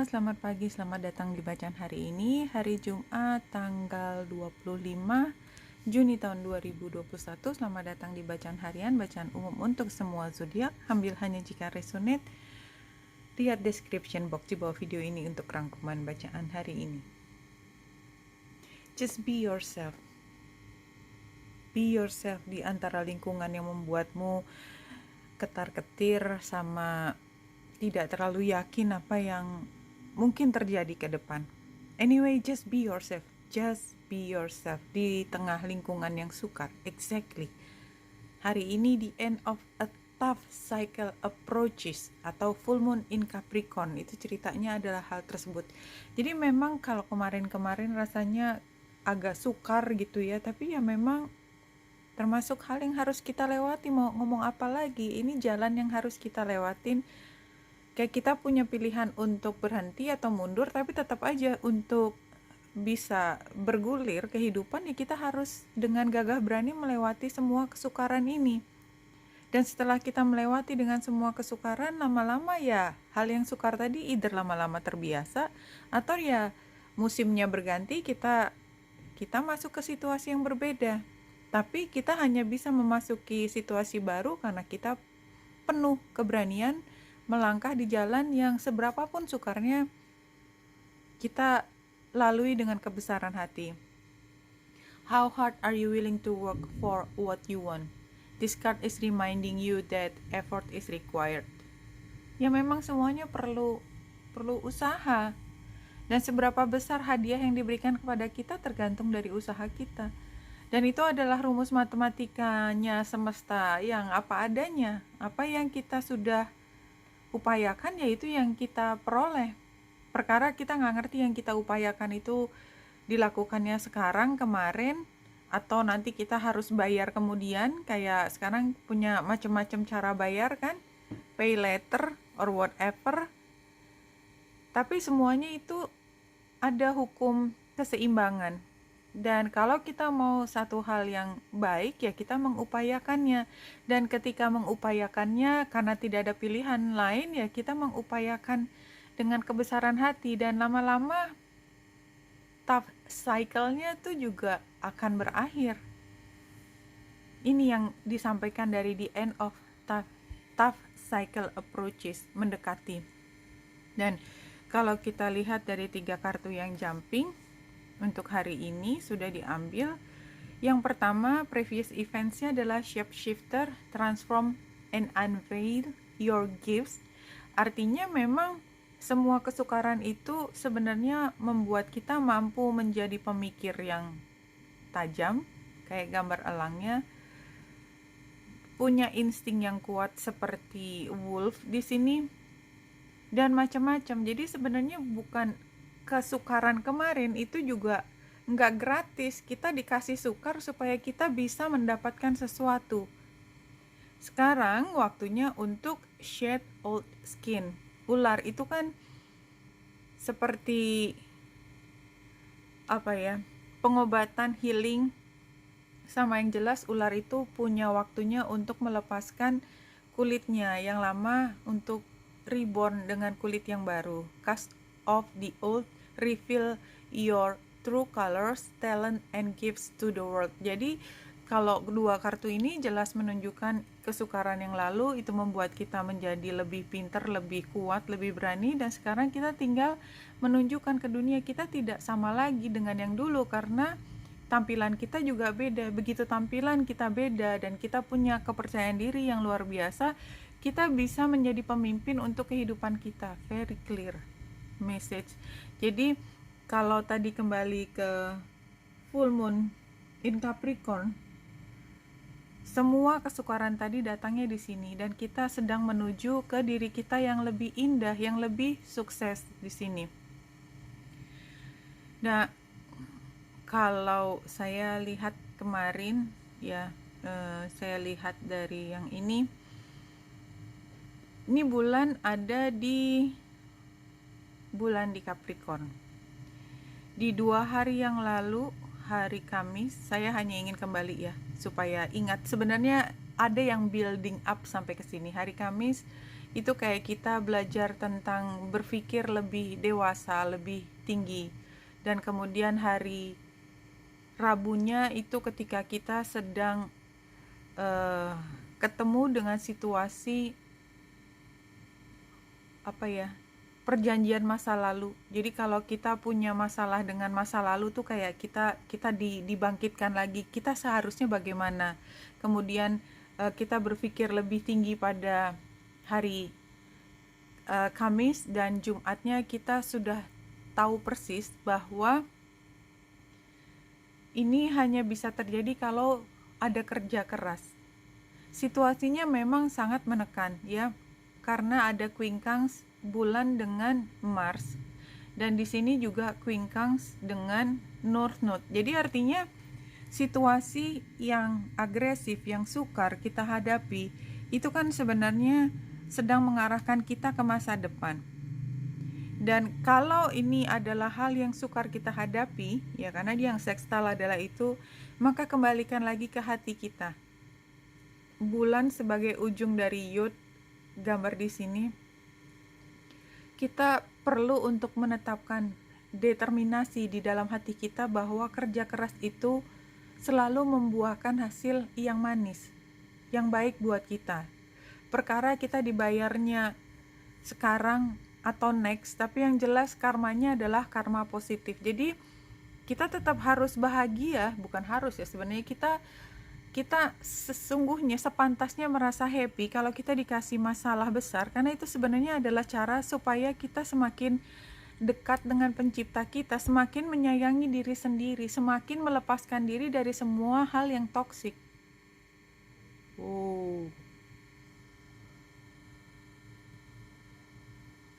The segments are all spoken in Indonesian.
selamat pagi, selamat datang di bacaan hari ini, hari Jumat tanggal 25 Juni tahun 2021. Selamat datang di bacaan harian, bacaan umum untuk semua zodiak. Ambil hanya jika resonate. Lihat description box di bawah video ini untuk rangkuman bacaan hari ini. Just be yourself. Be yourself di antara lingkungan yang membuatmu ketar-ketir sama tidak terlalu yakin apa yang mungkin terjadi ke depan. Anyway, just be yourself. Just be yourself di tengah lingkungan yang sukar. Exactly. Hari ini the end of a tough cycle approaches atau full moon in Capricorn. Itu ceritanya adalah hal tersebut. Jadi memang kalau kemarin-kemarin rasanya agak sukar gitu ya, tapi ya memang termasuk hal yang harus kita lewati. Mau ngomong apa lagi, ini jalan yang harus kita lewatin. Kayak kita punya pilihan untuk berhenti atau mundur, tapi tetap aja untuk bisa bergulir kehidupan ya kita harus dengan gagah berani melewati semua kesukaran ini. Dan setelah kita melewati dengan semua kesukaran, lama-lama ya hal yang sukar tadi either lama-lama terbiasa atau ya musimnya berganti, kita masuk ke situasi yang berbeda. Tapi kita hanya bisa memasuki situasi baru karena kita penuh keberanian melangkah di jalan yang seberapapun sukarnya kita lalui dengan kebesaran hati. How hard are you willing to work for what you want? This card is reminding you that effort is required. Ya memang semuanya perlu usaha. Dan seberapa besar hadiah yang diberikan kepada kita tergantung dari usaha kita. Dan itu adalah rumus matematikanya semesta yang apa adanya. Apa yang kita sudah upayakan yaitu yang kita peroleh. Perkara kita nggak ngerti yang kita upayakan itu dilakukannya sekarang, kemarin, atau nanti kita harus bayar kemudian. Kayak sekarang punya macam-macam cara bayar kan, pay later or whatever. Tapi semuanya itu ada hukum keseimbangan. Dan kalau kita mau satu hal yang baik ya kita mengupayakannya. Dan ketika mengupayakannya karena tidak ada pilihan lain ya kita mengupayakan dengan kebesaran hati. Dan lama-lama tough cycle-nya tuh juga akan berakhir. Ini yang disampaikan dari the end of tough cycle approaches, mendekati. Dan kalau kita lihat dari 3 kartu yang jumping untuk hari ini sudah diambil. Yang pertama, previous events-nya adalah shapeshifter, transform and unveil your gifts. Artinya memang semua kesukaran itu sebenarnya membuat kita mampu menjadi pemikir yang tajam, kayak gambar elangnya, punya insting yang kuat seperti wolf di sini, dan macam-macam. Jadi sebenarnya bukan kesukaran kemarin itu juga nggak gratis. Kita dikasih sukar supaya kita bisa mendapatkan sesuatu. Sekarang waktunya untuk shed old skin. Ular itu kan seperti pengobatan, healing. Sama yang jelas ular itu punya waktunya untuk melepaskan kulitnya yang lama untuk reborn dengan kulit yang baru. Cast off the old, reveal your true colors, talent and gifts to the world. Jadi kalau kedua kartu ini jelas menunjukkan kesukaran yang lalu itu membuat kita menjadi lebih pintar, lebih kuat, lebih berani, dan sekarang kita tinggal menunjukkan ke dunia kita tidak sama lagi dengan yang dulu karena tampilan kita juga beda. Begitu tampilan kita beda dan kita punya kepercayaan diri yang luar biasa, kita bisa menjadi pemimpin untuk kehidupan kita. Very clear message. Jadi kalau tadi kembali ke full moon in Capricorn, semua kesukaran tadi datangnya di sini dan kita sedang menuju ke diri kita yang lebih indah, yang lebih sukses di sini. Nah, kalau saya lihat kemarin ya, saya lihat dari yang ini bulan ada di Capricorn. Di 2 hari yang lalu, hari Kamis, saya hanya ingin kembali ya supaya ingat. Sebenarnya ada yang building up sampai ke sini. Hari Kamis Itu kayak kita belajar tentang berpikir lebih dewasa, lebih tinggi. Dan kemudian hari Rabunya itu ketika kita sedang ketemu dengan situasi perjanjian masa lalu. Jadi kalau kita punya masalah dengan masa lalu tuh kayak kita dibangkitkan lagi. Kita seharusnya bagaimana? Kemudian kita berpikir lebih tinggi pada hari Kamis dan Jumatnya kita sudah tahu persis bahwa ini hanya bisa terjadi kalau ada kerja keras. Situasinya memang sangat menekan ya, karena ada quincunx bulan dengan Mars, dan di sini juga quincunx dengan North Node. Jadi artinya situasi yang agresif, yang sukar kita hadapi, itu kan sebenarnya sedang mengarahkan kita ke masa depan. Dan kalau ini adalah hal yang sukar kita hadapi, ya karena dia yang sextile adalah itu, maka kembalikan lagi ke hati kita. Bulan sebagai ujung dari yod, gambar di sini, kita perlu untuk menetapkan determinasi di dalam hati kita bahwa kerja keras itu selalu membuahkan hasil yang manis, yang baik buat kita. Perkara kita dibayarnya sekarang atau next, tapi yang jelas karmanya adalah karma positif. Jadi kita tetap harus bahagia, bukan harus ya, sebenarnya kita sesungguhnya sepantasnya merasa happy kalau kita dikasih masalah besar, karena itu sebenarnya adalah cara supaya kita semakin dekat dengan pencipta kita, semakin menyayangi diri sendiri, semakin melepaskan diri dari semua hal yang toksik.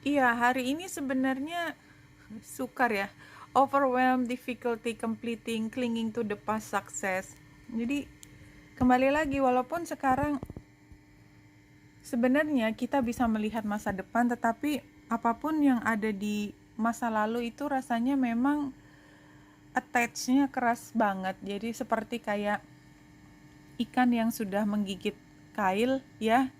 Iya, hari ini sebenarnya sukar ya. Overwhelmed, difficulty completing, clinging to the past success. Jadi kembali lagi, walaupun sekarang sebenarnya kita bisa melihat masa depan, tetapi apapun yang ada di masa lalu itu rasanya memang attach-nya keras banget. Jadi seperti kayak ikan yang sudah menggigit kail ya.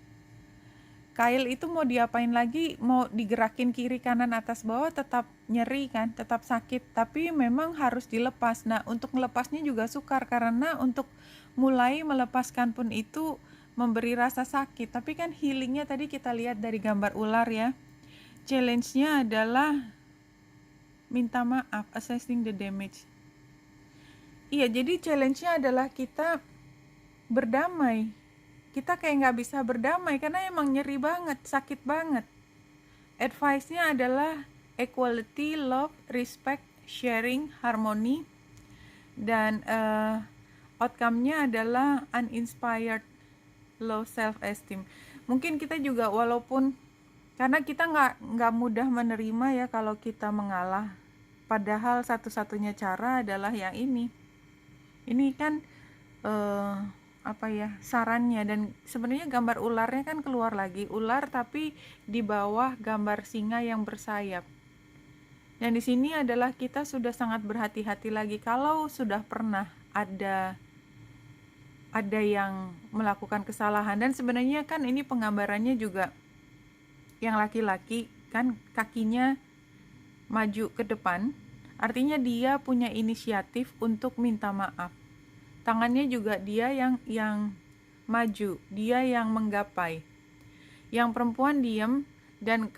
Kail itu mau diapain lagi, mau digerakin kiri kanan atas bawah tetap nyeri kan, tetap sakit, tapi memang harus dilepas. Nah, untuk melepasnya juga sukar, karena untuk mulai melepaskan pun itu memberi rasa sakit. Tapi kan healingnya tadi kita lihat dari gambar ular ya, challenge-nya adalah minta maaf, assessing the damage. Iya, jadi challenge-nya adalah kita berdamai. Kita kayak nggak bisa berdamai karena emang nyeri banget, sakit banget. Advice-nya adalah equality, love, respect, sharing, harmony, dan outcome-nya adalah uninspired, low self-esteem. Mungkin kita juga, walaupun karena kita nggak mudah menerima ya kalau kita mengalah, padahal satu-satunya cara adalah yang ini kan sarannya. Dan sebenarnya gambar ularnya kan keluar lagi, ular tapi di bawah gambar singa yang bersayap. Dan di sini adalah kita sudah sangat berhati-hati lagi kalau sudah pernah ada yang melakukan kesalahan. Dan sebenarnya kan ini penggambarannya juga yang laki-laki kan kakinya maju ke depan, artinya dia punya inisiatif untuk minta maaf. Tangannya juga dia yang maju, dia yang menggapai. Yang perempuan diam, dan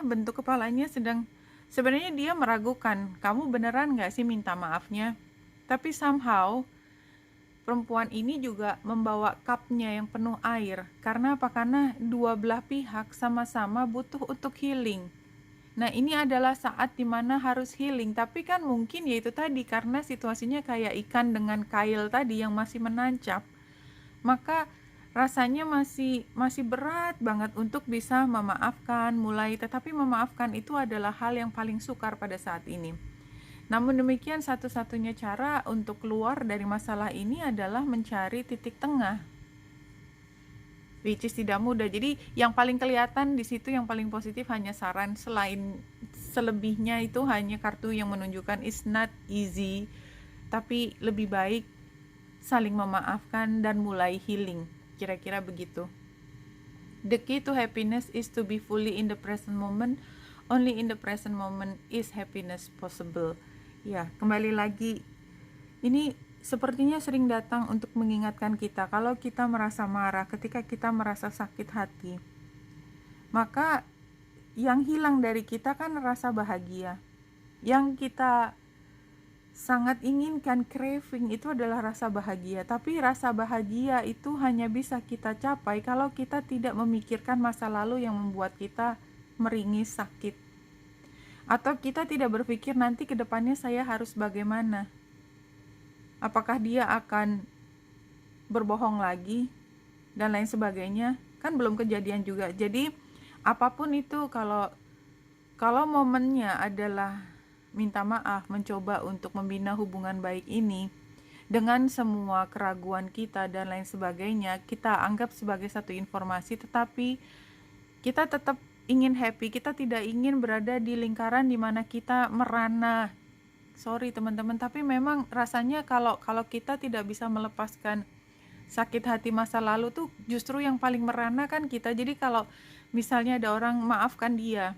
bentuk kepalanya sebenarnya dia meragukan, kamu beneran gak sih minta maafnya? Tapi somehow perempuan ini juga membawa cupnya yang penuh air. Karena apa? Karena dua belah pihak sama-sama butuh untuk healing. Nah, ini adalah saat dimana harus healing, tapi kan mungkin ya itu tadi, karena situasinya kayak ikan dengan kail tadi yang masih menancap, maka rasanya masih berat banget untuk bisa memaafkan, tetapi memaafkan itu adalah hal yang paling sukar pada saat ini. Namun demikian, satu-satunya cara untuk keluar dari masalah ini adalah mencari titik tengah, which is tidak mudah. Jadi yang paling kelihatan di situ, yang paling positif hanya saran, selebihnya itu hanya kartu yang menunjukkan it's not easy, tapi lebih baik saling memaafkan dan mulai healing, kira-kira begitu. The key to happiness is to be fully in the present moment. Only in the present moment is happiness possible. Ya, kembali lagi, ini sepertinya sering datang untuk mengingatkan kita kalau kita merasa marah, ketika kita merasa sakit hati, maka yang hilang dari kita kan rasa bahagia. Yang kita sangat inginkan, craving, itu adalah rasa bahagia. Tapi rasa bahagia itu hanya bisa kita capai kalau kita tidak memikirkan masa lalu yang membuat kita meringis, sakit. Atau kita tidak berpikir nanti ke depannya saya harus bagaimana. Apakah dia akan berbohong lagi dan lain sebagainya, kan belum kejadian juga. Jadi apapun itu, kalau momennya adalah minta maaf, mencoba untuk membina hubungan baik ini dengan semua keraguan kita dan lain sebagainya, kita anggap sebagai satu informasi, tetapi kita tetap ingin happy. Kita tidak ingin berada di lingkaran di mana kita merana. Sorry teman-teman, tapi memang rasanya kalau kita tidak bisa melepaskan sakit hati masa lalu tuh justru yang paling merana kan kita. Jadi kalau misalnya ada orang maafkan dia,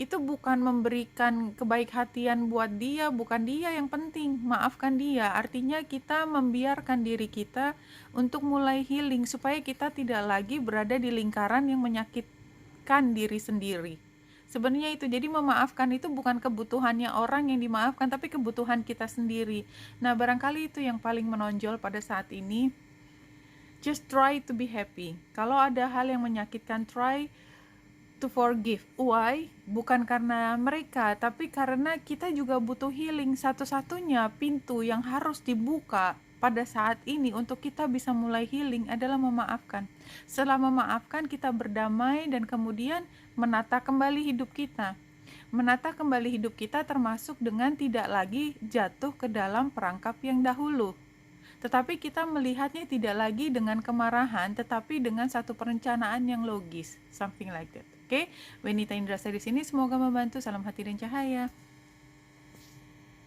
itu bukan memberikan kebaik-hatian buat dia, bukan dia yang penting, maafkan dia. Artinya kita membiarkan diri kita untuk mulai healing supaya kita tidak lagi berada di lingkaran yang menyakitkan diri sendiri. Sebenarnya itu, jadi memaafkan itu bukan kebutuhannya orang yang dimaafkan, tapi kebutuhan kita sendiri. Nah, barangkali itu yang paling menonjol pada saat ini. Just try to be happy. Kalau ada hal yang menyakitkan, try to forgive. Why? Bukan karena mereka, tapi karena kita juga butuh healing. Satu-satunya pintu yang harus dibuka pada saat ini untuk kita bisa mulai healing adalah memaafkan. Setelah memaafkan, kita berdamai dan kemudian menata kembali hidup kita. Menata kembali hidup kita termasuk dengan tidak lagi jatuh ke dalam perangkap yang dahulu. Tetapi kita melihatnya tidak lagi dengan kemarahan, tetapi dengan satu perencanaan yang logis, something like that. Oke, Wenita Indrasa di sini, semoga membantu. Salam hati dan cahaya.